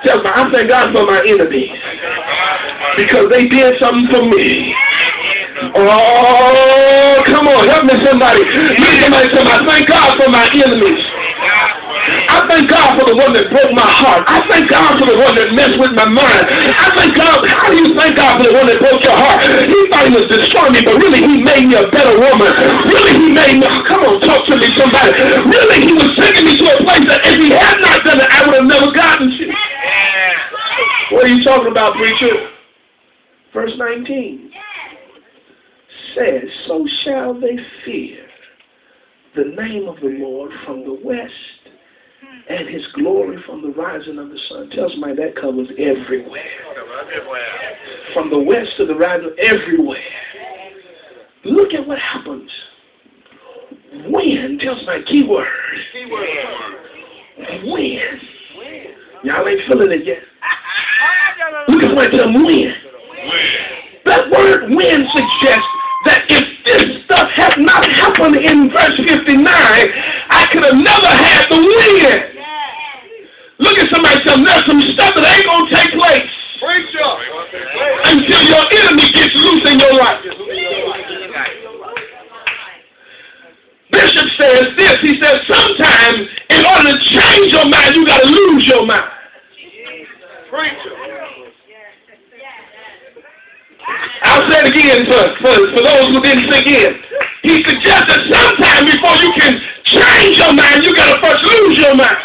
Tell me, I thank God for my enemies because they did something for me. Oh, come on, help me somebody. Look at somebody say, I thank God for my enemies. I thank God for the one that broke my heart. I thank God for the one that messed with my mind. I thank God. How do you thank God for the one that broke your heart? He thought he was destroying me, but really he made me a better woman. Really he made me, come on, talk to me somebody. Really he was taking me to a place that if he had not done it, I would have never gotten to. What are you talking about, preacher? Verse 19 says, so shall they fear the name of the Lord from the west, and his glory from the rising of the sun. Tell somebody that covers everywhere. From the west to the rising, everywhere. Look at what happens when. Tell somebody, key word. When. Y'all ain't feeling it yet. Look at somebody, tell them when. That word when suggests that if this stuff had not happened in verse 59, I could have never had the win. Look at somebody and tell them there's some stuff that ain't going to take place until your enemy gets loose in your life. Bishop says this. He says sometimes in order to change your mind, you got to lose your mind. I'll say it again for those who didn't sink in. He suggests that sometime before you can change your mind, you got to first lose your mind.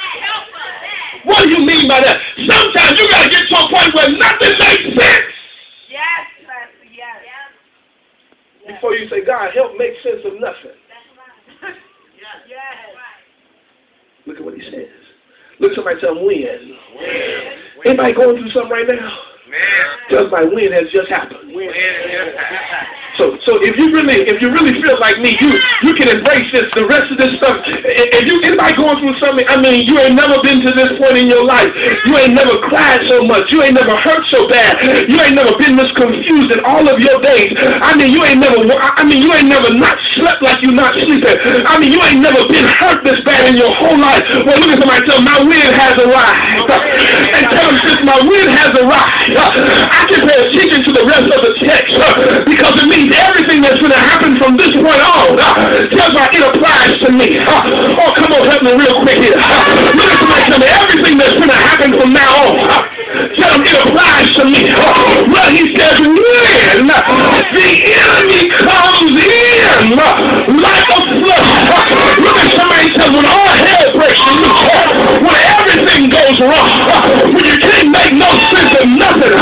What do you mean by that? Sometimes you got to get to a point where nothing makes sense. Yes, Pastor, yes. Before you say, God, help make sense of nothing. Yes. Look at what he says. Look at somebody tell him when. Anybody going through something right now? Just like when has just happened. So if you really feel like me, you can embrace this. The rest of this stuff. If anybody going through something, I mean, you ain't never been to this point in your life. You ain't never cried so much. You ain't never hurt so bad. You ain't never been this confused in all of your days. I mean, you ain't never not slept like you not sleeping. I mean, you ain't never been hurt this bad in your whole life. Well, look at somebody tell them, my win has arrived. And tell them, since my win has arrived, I can pay attention to the rest of the text because it means everything that's going to happen from this point on tells me it applies to me. Oh, come on, help me real quick here. Look at somebody tell me everything that's going to happen from now on. Tell them it applies to me. Well, he says when the enemy comes in like a flood. Look at somebody tell them when all hell breaks loose, when everything goes wrong, when you can't make no sense of nothing.